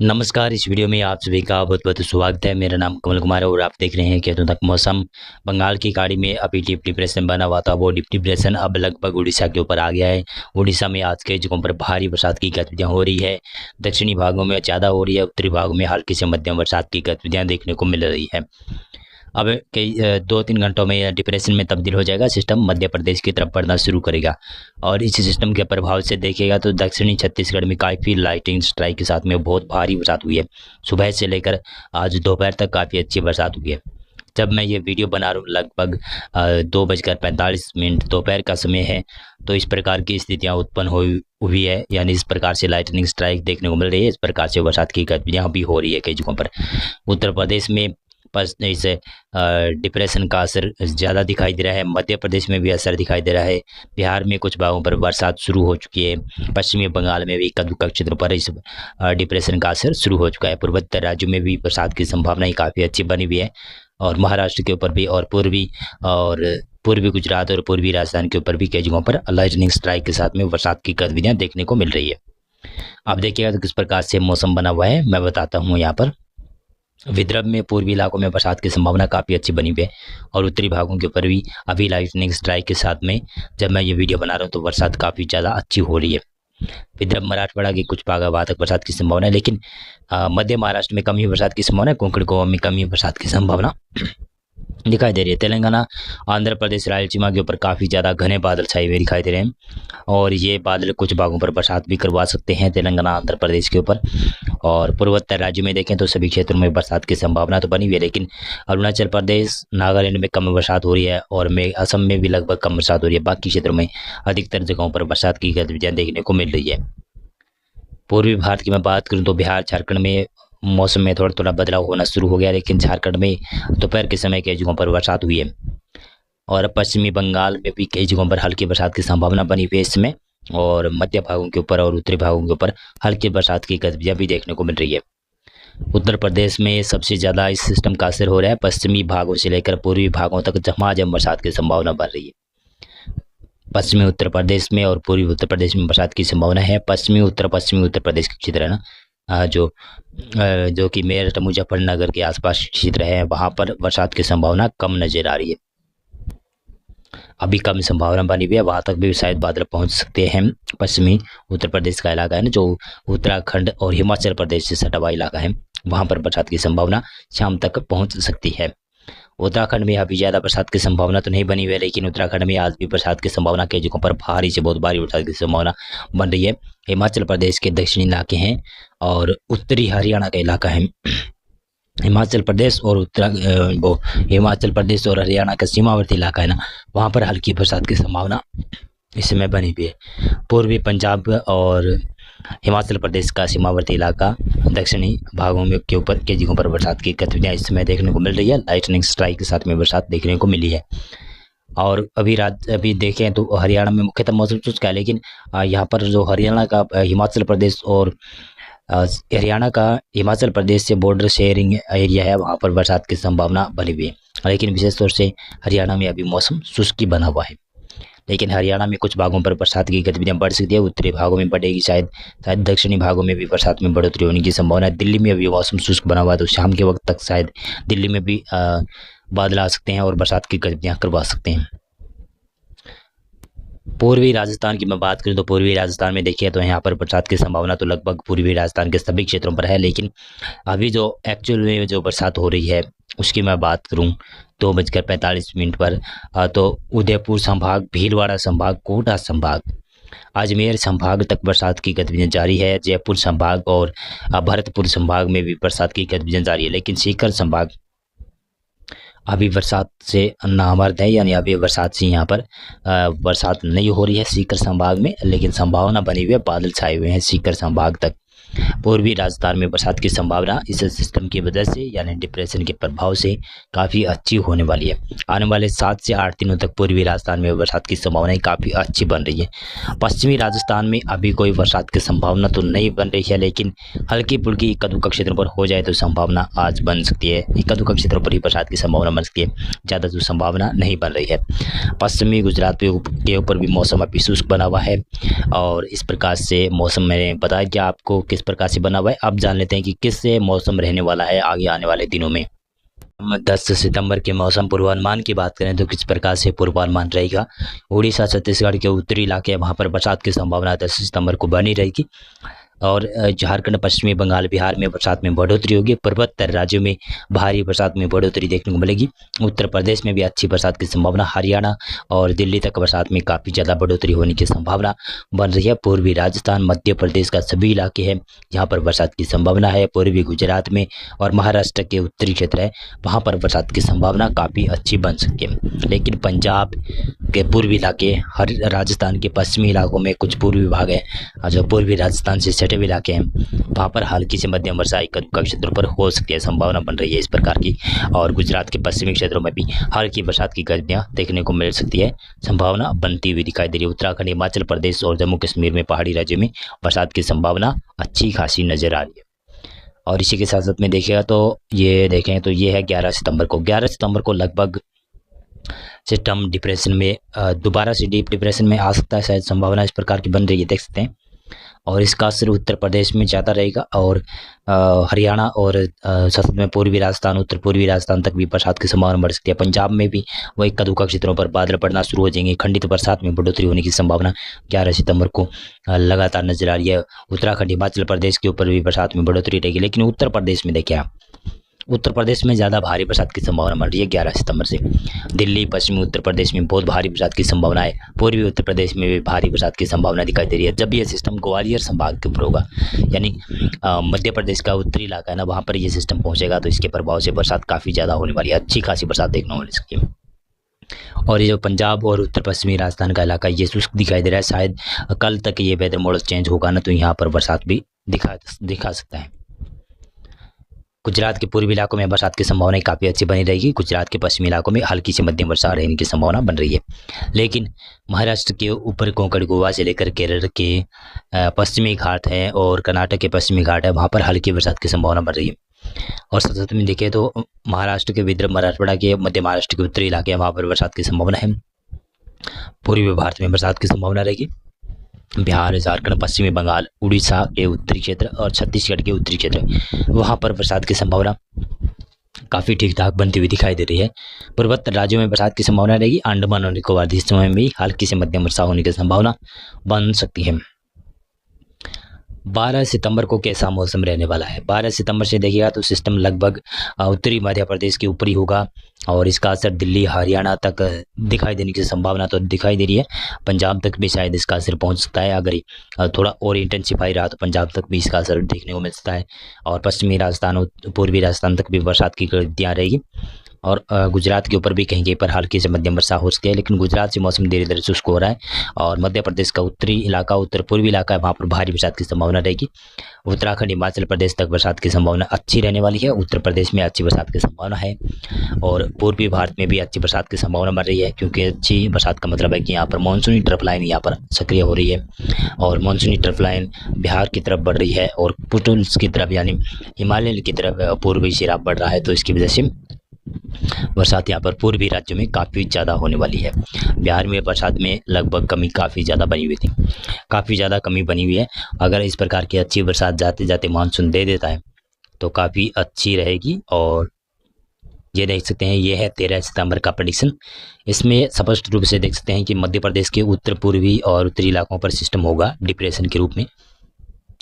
नमस्कार। इस वीडियो में आप सभी का बहुत बहुत स्वागत है। मेरा नाम कमल कुमार है और आप देख रहे हैं कि तक मौसम बंगाल की खाड़ी में अभी डीप डिप्रेशन बना हुआ था। वो डीप डिप्रेशन अब लगभग उड़ीसा के ऊपर आ गया है। उड़ीसा में आज के जगहों पर भारी बरसात की गतिविधियां हो रही है। दक्षिणी भागों में ज़्यादा हो रही है, उत्तरी भागों में हल्की से मध्यम बरसात की गतिविधियां देखने को मिल रही है। अब कई 2-3 घंटों में यह डिप्रेशन में तब्दील हो जाएगा। सिस्टम मध्य प्रदेश की तरफ बढ़ना शुरू करेगा और इस सिस्टम के प्रभाव से देखिएगा तो दक्षिणी छत्तीसगढ़ में काफ़ी लाइटिंग स्ट्राइक के साथ में बहुत भारी बरसात हुई है। सुबह से लेकर आज दोपहर तक काफ़ी अच्छी बरसात हुई है। जब मैं ये वीडियो बना रहा हूँ लगभग 2:45 दोपहर का समय है, तो इस प्रकार की स्थितियाँ उत्पन्न हुई है, यानी इस प्रकार से लाइटनिंग स्ट्राइक देखने को मिल रही है। इस प्रकार से बरसात की गतिविधियाँ भी हो रही है कई जगहों पर। उत्तर प्रदेश में बस इस डिप्रेशन का असर ज़्यादा दिखाई दे रहा है। मध्य प्रदेश में भी असर दिखाई दे रहा है। बिहार में कुछ भागों पर बरसात शुरू हो चुकी है। पश्चिमी बंगाल में भी कद्दू क्षेत्रों पर इस डिप्रेशन का असर शुरू हो चुका है। पूर्वोत्तर राज्यों में भी बरसात की संभावनाएं काफ़ी अच्छी बनी हुई है और महाराष्ट्र के ऊपर भी और पूर्वी गुजरात और पूर्वी राजस्थान के ऊपर भी कई जगहों पर लाइटनिंग स्ट्राइक के साथ में बरसात की गतिविधियाँ देखने को मिल रही है। आप देखिएगा तो किस प्रकार से मौसम बना हुआ है, मैं बताता हूँ। यहाँ पर विदर्भ में पूर्वी इलाकों में बरसात की संभावना काफ़ी अच्छी बनी हुई है और उत्तरी भागों के ऊपर भी अभी लाइटनिंग स्ट्राइक के साथ में जब मैं ये वीडियो बना रहा हूँ तो बरसात काफ़ी ज़्यादा अच्छी हो रही है। विदर्भ मराठवाड़ा के कुछ भाग तक बरसात की संभावना है, लेकिन मध्य महाराष्ट्र में कम ही बरसात की संभावना है। कोंकण गोवा में कम ही बरसात की संभावना दिखाई दे रही है। तेलंगाना, आंध्र प्रदेश, रायलसीमा के ऊपर काफ़ी ज़्यादा घने बादल छाए हुए दिखाई दे रहे हैं और ये बादल कुछ भागों पर बरसात भी करवा सकते हैं तेलंगाना, आंध्र प्रदेश के ऊपर। और पूर्वोत्तर राज्यों में देखें तो सभी क्षेत्रों में बरसात की संभावना तो बनी हुई है, लेकिन अरुणाचल प्रदेश, नागालैंड में कम बरसात हो रही है और असम में भी लगभग कम बरसात हो रही है। बाकी क्षेत्रों में अधिकतर जगहों पर बरसात की गतिविधियाँ देखने को मिल रही है। पूर्वी भारत की मैं बात करूँ तो बिहार, झारखंड में मौसम में थोड़ा थोड़ा बदलाव होना शुरू हो गया, लेकिन झारखंड में दोपहर के समय कई जगहों पर बरसात हुई है और पश्चिमी बंगाल में भी कई जगहों पर हल्की बरसात की संभावना बनी हुई है इस समय। और मध्य भागों के ऊपर और उत्तरी भागों के ऊपर हल्की बरसात की गतिविधियाँ भी देखने को मिल रही है। उत्तर प्रदेश में सबसे ज़्यादा इस सिस्टम का असर हो रहा है। पश्चिमी भागों से लेकर पूर्वी भागों तक झमाझम बरसात की संभावना बढ़ रही है। पश्चिमी उत्तर प्रदेश में और पूर्वी उत्तर प्रदेश में बरसात की संभावना है। पश्चिमी उत्तर प्रदेश के क्षेत्र है ना, जो कि मेरठ, मुजफ्फरनगर के आसपास क्षेत्र है, वहाँ पर बरसात की संभावना कम नजर आ रही है। अभी कम संभावना बनी हुई है, वहाँ तक भी शायद बादल पहुँच सकते हैं। पश्चिमी उत्तर प्रदेश का इलाका है ना, जो उत्तराखंड और हिमाचल प्रदेश से सटा हुआ इलाका है, वहाँ पर बरसात की संभावना शाम तक पहुँच सकती है। उत्तराखंड में अभी ज़्यादा बरसात की संभावना तो नहीं बनी हुई है, लेकिन उत्तराखंड में आज भी बरसात की संभावना कई जगहों पर भारी से बहुत भारी बरसात की संभावना बन रही है। हिमाचल प्रदेश के दक्षिणी इलाके हैं और उत्तरी हरियाणा का इलाका है। हिमाचल प्रदेश और हरियाणा का सीमावर्ती इलाका है ना, वहाँ पर हल्की बरसात की संभावना इस समय बनी हुई है। पूर्वी पंजाब और हिमाचल प्रदेश का सीमावर्ती इलाका, दक्षिणी भागों में के ऊपर कई जगहों पर बरसात की गतिविधियाँ इस समय देखने को मिल रही है। लाइटनिंग स्ट्राइक के साथ में बरसात देखने को मिली है। और अभी देखें तो हरियाणा में मुख्यतः मौसम शुष्क है, लेकिन यहाँ पर जो हरियाणा का हिमाचल प्रदेश और हरियाणा का हिमाचल प्रदेश से बॉर्डर शेयरिंग एरिया है, वहाँ पर बरसात की संभावना बनी हुई है। लेकिन विशेष तौर से हरियाणा में अभी मौसम शुष्क बना हुआ है, लेकिन हरियाणा में कुछ भागों पर बरसात की गतिविधियां बढ़ सकती है। उत्तरी भागों में बढ़ेगी, शायद दक्षिणी भागों में भी बरसात में बढ़ोतरी होने की संभावना है। दिल्ली में अभी मौसम शुष्क बना हुआ है, तो शाम के वक्त तक शायद दिल्ली में भी बादल आ सकते हैं और बरसात की गतिविधियां करवा सकते हैं। पूर्वी राजस्थान की मैं बात करूं तो पूर्वी राजस्थान में देखिए तो यहाँ पर बरसात की संभावना तो लगभग पूर्वी राजस्थान के सभी क्षेत्रों पर है, लेकिन अभी जो एक्चुअल में जो बरसात हो रही है उसकी मैं बात करूं 2:45 पर, तो उदयपुर संभाग, भीलवाड़ा संभाग, कोटा संभाग, अजमेर संभाग तक बरसात की गतिविधियाँ जारी है। जयपुर संभाग और भरतपुर संभाग में भी बरसात की गतिविधियाँ जारी है, लेकिन सीकर संभाग अभी बरसात से नामर्द है, यानी अभी बरसात से यहाँ पर बरसात नहीं हो रही है सीकर संभाग में, लेकिन संभावना बनी हुई है, बादल छाए हुए हैं सीकर संभाग तक। पूर्वी राजस्थान में बरसात की संभावना इस सिस्टम की वजह से, यानी डिप्रेशन के प्रभाव से काफ़ी अच्छी होने वाली है। आने वाले 7 से 8 दिनों तक पूर्वी राजस्थान में बरसात की संभावनाएं काफ़ी अच्छी बन रही है। पश्चिमी राजस्थान में अभी कोई बरसात की संभावना तो नहीं बन रही है, लेकिन हल्की फुल्की इक्का दुक्का क्षेत्रों पर हो जाए तो संभावना आज बन सकती है। इक्का दुक्का क्षेत्रों पर ही बरसात की संभावना बन सकती है, ज़्यादा तो संभावना नहीं बन रही है। पश्चिमी गुजरात के ऊपर भी मौसम अभी शुष्क बना हुआ है और इस प्रकार से मौसम मैंने बताया कि आपको किस इस प्रकार से बना हुआ है। अब जान लेते हैं कि किस से मौसम रहने वाला है आगे आने वाले दिनों में। हम 10 सितंबर के मौसम पूर्वानुमान की बात करें तो किस प्रकार से पूर्वानुमान रहेगा। उड़ीसा छत्तीसगढ़ के उत्तरी इलाके वहाँ पर बरसात की संभावना 10 सितंबर को बनी रहेगी और झारखंड, पश्चिमी बंगाल, बिहार में बरसात में बढ़ोतरी होगी। पूर्वोत्तर राज्यों में भारी बरसात में बढ़ोतरी देखने को मिलेगी। उत्तर प्रदेश में भी अच्छी बरसात की संभावना, हरियाणा और दिल्ली तक बरसात में काफ़ी ज़्यादा बढ़ोतरी होने की संभावना बन रही है। पूर्वी राजस्थान, मध्य प्रदेश का सभी इलाके हैं जहाँ पर बरसात की संभावना है। पूर्वी गुजरात में और महाराष्ट्र के उत्तरी क्षेत्र है वहाँ पर बरसात की संभावना काफ़ी अच्छी बन सकती है। लेकिन पंजाब के पूर्वी इलाके, हर राजस्थान के पश्चिमी इलाकों में कुछ पूर्वी भाग है जो पूर्वी राजस्थान से सटे हुए इलाके हैं वहाँ पर हल्की से मध्यम वर्षा एक क्षेत्रों पर हो सकती है, संभावना बन रही है इस प्रकार की। और गुजरात के पश्चिमी क्षेत्रों में भी हल्की बरसात की गतिविधियाँ देखने को मिल सकती है, संभावना बनती हुई दिखाई दे रही है। उत्तराखंड, हिमाचल प्रदेश और जम्मू कश्मीर में पहाड़ी राज्यों में बरसात की संभावना अच्छी खासी नजर आ रही है। और इसी के साथ साथ में देखिएगा तो ये देखें तो ये है 11 सितंबर को। 11 सितंबर को लगभग सिस्टम डिप्रेशन में दोबारा से डीप डिप्रेशन में आ सकता है, शायद संभावना इस प्रकार की बन रही है, देख सकते हैं। और इसका असर उत्तर प्रदेश में ज़्यादा रहेगा और हरियाणा और साथ में पूर्वी राजस्थान, उत्तर पूर्वी राजस्थान तक भी बरसात की संभावना बढ़ सकती है। पंजाब में भी वही इक्का दुक्का क्षेत्रों पर बादल पड़ना शुरू हो जाएंगे। खंडित बरसात में बढ़ोतरी होने की संभावना 11 सितंबर को लगातार नजर आ रही है। उत्तराखंड, हिमाचल प्रदेश के ऊपर भी बरसात में बढ़ोतरी रहेगी। लेकिन उत्तर प्रदेश में देखिए आप, उत्तर प्रदेश में ज़्यादा भारी बरसात की संभावना बन रही है 11 सितंबर से। दिल्ली, पश्चिमी उत्तर प्रदेश में बहुत भारी बरसात की संभावना है। पूर्वी उत्तर प्रदेश में भी भारी बरसात की संभावना दिखाई दे रही है। जब ये सिस्टम ग्वालियर संभाग के ऊपर होगा, यानी मध्य प्रदेश का उत्तरी इलाका है ना, वहाँ पर ये सिस्टम पहुँचेगा तो इसके प्रभाव से बरसात काफ़ी ज़्यादा होने वाली है, अच्छी खासी बरसात देखने को मिल सकती है। और ये जो पंजाब और उत्तर पश्चिमी राजस्थान का इलाका ये शुष्क दिखाई दे रहा है। शायद कल तक ये वेदर मॉडल चेंज होगा ना तो यहाँ पर बरसात भी दिखा सकता है। गुजरात के पूर्वी इलाकों में बरसात की संभावना काफ़ी अच्छी बनी रहेगी। गुजरात के पश्चिमी इलाकों में हल्की से मध्यम वर्षा रहने की संभावना बन रही है। लेकिन महाराष्ट्र के ऊपर कोंकण, गोवा से लेकर केरल के पश्चिमी घाट है और कर्नाटक के पश्चिमी घाट है, वहाँ पर हल्की बरसात की संभावना बन रही है। और साथ साथ में देखें तो महाराष्ट्र के विदर्भ, मराठवाड़ा के, मध्य महाराष्ट्र के उत्तरी इलाके हैं वहाँ पर बरसात की संभावना है। पूर्वी भारत में बरसात की संभावना रहेगी। बिहार, झारखंड, पश्चिमी बंगाल, उड़ीसा के उत्तरी क्षेत्र और छत्तीसगढ़ के उत्तरी क्षेत्र वहाँ पर बरसात की संभावना काफ़ी ठीक ठाक बनती हुई दिखाई दे रही है। पूर्वोत्तर राज्यों में बरसात की संभावना रहेगी। अंडमान और निकोबार द्वीपों में भी हल्की से मध्यम वर्षा होने की संभावना बन सकती है। 12 सितंबर को कैसा मौसम रहने वाला है। 12 सितंबर से देखिएगा तो सिस्टम लगभग उत्तरी मध्य प्रदेश के ऊपर ही होगा और इसका असर दिल्ली, हरियाणा तक दिखाई देने की संभावना तो दिखाई दे रही है। पंजाब तक भी शायद इसका असर पहुंच सकता है। अगर थोड़ा और इंटेंसिफाई रहा तो पंजाब तक भी इसका असर देखने को मिल सकता है। और पश्चिमी राजस्थान और पूर्वी राजस्थान तक भी बरसात की गतिविधियाँ रहेगी। और गुजरात के ऊपर भी कहीं कहीं पर हल्की से मध्यम वर्षा हो सकती है। लेकिन गुजरात से मौसम धीरे धीरे शुष्क हो रहा है। और मध्य प्रदेश का उत्तरी इलाका, उत्तर पूर्वी इलाका है, वहाँ पर भारी बरसात की संभावना रहेगी। उत्तराखंड, हिमाचल प्रदेश तक बरसात की संभावना अच्छी रहने वाली है। उत्तर प्रदेश में अच्छी बरसात की संभावना है और पूर्वी भारत में भी अच्छी बरसात की संभावना बन रही है, क्योंकि अच्छी बरसात का मतलब है कि यहाँ पर मानसूनी ट्रफ लाइन यहाँ पर सक्रिय हो रही है और मानसूनी ट्रफ लाइन बिहार की तरफ बढ़ रही है और पुटुल्स की तरफ यानी हिमालय की तरफ पूर्वी सिराब बढ़ रहा है। तो इसकी वजह से बरसात यहाँ पर पूर्वी राज्यों में काफ़ी ज़्यादा होने वाली है। बिहार में बरसात में लगभग कमी काफ़ी ज़्यादा बनी हुई थी, काफ़ी ज़्यादा कमी बनी हुई है। अगर इस प्रकार की अच्छी बरसात जाते जाते मानसून दे देता है तो काफ़ी अच्छी रहेगी। और ये देख सकते हैं, ये है 13 सितंबर का प्रेडिक्शन। इसमें स्पष्ट रूप से देख सकते हैं कि मध्य प्रदेश के उत्तर पूर्वी और उत्तरी इलाकों पर सिस्टम होगा डिप्रेशन के रूप में।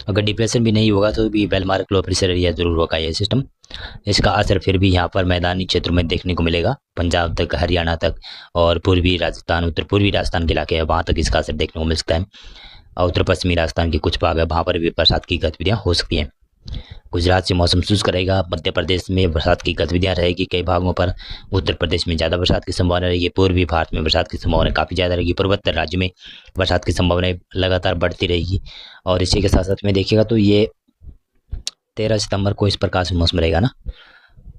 अगर डिप्रेशन भी नहीं होगा तो भी well mark low pressure area जरूर होगा ये सिस्टम। इसका असर फिर भी यहाँ पर मैदानी क्षेत्रों में देखने को मिलेगा, पंजाब तक, हरियाणा तक और पूर्वी राजस्थान, उत्तर पूर्वी राजस्थान के इलाके हैं वहाँ तक इसका असर देखने को मिल सकता है। और उत्तर पश्चिमी राजस्थान के कुछ भाग है वहाँ पर भी बरसात की गतिविधियाँ हो सकती हैं। गुजरात से मौसम शुष्क रहेगा। मध्य प्रदेश में बरसात की गतिविधियाँ रहेगी कई भागों पर। उत्तर प्रदेश में ज़्यादा बरसात की संभावना रहेगी। पूर्वी भारत में बरसात की संभावना काफ़ी ज़्यादा रहेगी। पूर्वोत्तर राज्य में बरसात की संभावना लगातार बढ़ती रहेगी। और इसी के साथ साथ में देखिएगा तो ये 13 सितंबर को इस प्रकार से मौसम रहेगा ना,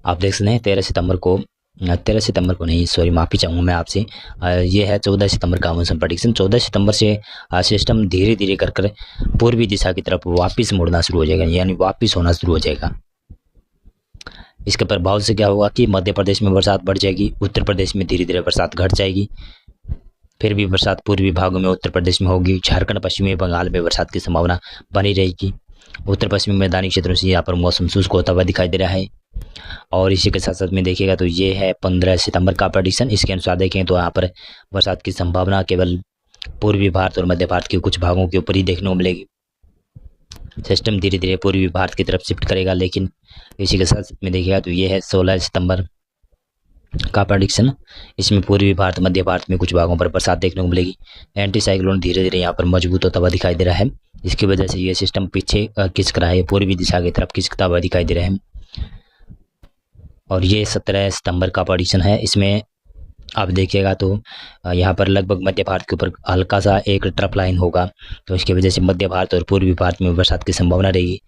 आप देख सकते हैं। 13 सितंबर को नहीं, सॉरी माफ़ी चाहूँगा मैं आपसे। ये है 14 सितंबर का मौसम प्रेडिक्शन। 14 सितंबर से सिस्टम धीरे धीरे कर पूर्वी दिशा की तरफ वापस मुड़ना शुरू हो जाएगा, यानी वापस होना शुरू हो जाएगा। इसके प्रभाव से क्या होगा कि मध्य प्रदेश में बरसात बढ़ जाएगी, उत्तर प्रदेश में धीरे धीरे बरसात घट जाएगी, फिर भी बरसात पूर्वी भागों में उत्तर प्रदेश में होगी। झारखंड, पश्चिमी बंगाल में बरसात की संभावना बनी रहेगी। उत्तर पश्चिमी मैदानी क्षेत्रों से यहाँ पर मौसम शुष्क होता हुआ दिखाई दे रहा है। और इसी के साथ साथ में देखिएगा तो ये है 15 सितंबर का प्रेडिक्शन। इसके अनुसार देखें तो यहाँ पर बरसात की संभावना केवल पूर्वी भारत और मध्य भारत के कुछ भागों के ऊपर ही देखने को मिलेगी। सिस्टम धीरे धीरे पूर्वी भारत की तरफ शिफ्ट करेगा, लेकिन इसी के साथ में देखिएगा तो ये है 16 सितंबर का प्रेडिक्शन। इसमें पूर्वी भारत मध्य भारत में कुछ भागों पर बरसात देखने को मिलेगी। एंटी साइक्लोन धीरे धीरे यहाँ पर मजबूत होता हुआ दिखाई दे रहा है। इसकी वजह से ये सिस्टम पीछे खिसक रहा है, पूर्वी दिशा की तरफ खिसकता हुआ दिखाई दे रहा है। और ये 17 सितंबर का प्रेडिक्शन है। इसमें आप देखिएगा तो यहाँ पर लगभग मध्य भारत के ऊपर हल्का सा एक ट्रफ लाइन होगा, तो इसकी वजह से मध्य भारत और पूर्वी भारत में बरसात की संभावना रहेगी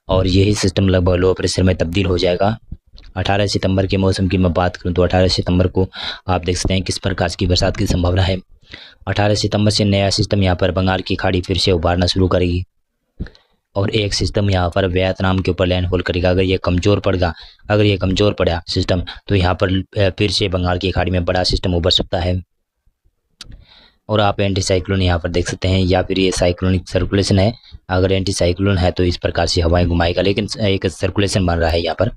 और यही सिस्टम लगभग लो प्रेशर में तब्दील हो जाएगा। 18 सितंबर के मौसम की मैं बात करूं तो 18 सितंबर को आप देख सकते हैं किस प्रकार की बरसात की संभावना है। 18 सितंबर से नया सिस्टम यहाँ पर बंगाल की खाड़ी फिर से उभारना शुरू करेगी और एक सिस्टम यहाँ पर वियतनाम के ऊपर लैंडफॉल करेगा। अगर ये कमज़ोर पड़ा सिस्टम तो यहाँ पर फिर से बंगाल की खाड़ी में बड़ा सिस्टम उभर सकता है। और आप एंटी साइक्लोन यहाँ पर देख सकते हैं, या फिर ये साइक्लोनिक सर्कुलेशन है। अगर एंटी साइक्लोन है तो इस प्रकार से हवाएं घुमाएगा, लेकिन एक सर्कुलेशन बन रहा है यहाँ पर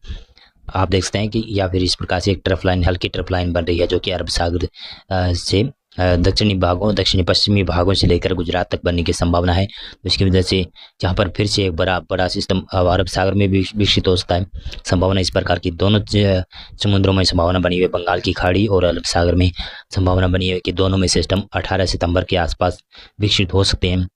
आप देख सकते हैं कि, या फिर इस प्रकार से एक ट्रफ लाइन, हल्की ट्रफ लाइन बन रही है जो कि अरब सागर से दक्षिणी पश्चिमी भागों से लेकर गुजरात तक बनने की संभावना है। तो इसकी वजह से यहाँ पर फिर से एक बड़ा सिस्टम अरब सागर में भी विकसित हो सकता है। संभावना इस प्रकार की दोनों समुद्रों में संभावना बनी हुई है, बंगाल की खाड़ी और अरब सागर में संभावना बनी है कि दोनों में सिस्टम 18 सितंबर के आसपास विकसित हो सकते हैं।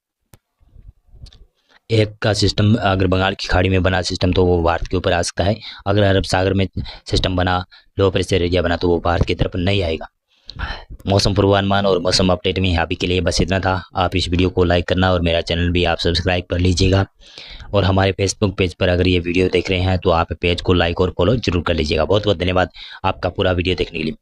एक का सिस्टम अगर बंगाल की खाड़ी में बना सिस्टम तो वो भारत के ऊपर आ सकता है। अगर अरब सागर में सिस्टम बना, लो प्रेशर एरिया बना, तो वो भारत की तरफ नहीं आएगा। मौसम पूर्वानुमान और मौसम अपडेट में अभी के लिए बस इतना था। आप इस वीडियो को लाइक करना और मेरा चैनल भी आप सब्सक्राइब कर लीजिएगा। और हमारे फेसबुक पेज पर अगर ये वीडियो देख रहे हैं तो आप पेज को लाइक और फॉलो जरूर कर लीजिएगा। बहुत बहुत धन्यवाद आपका पूरा वीडियो देखने के लिए।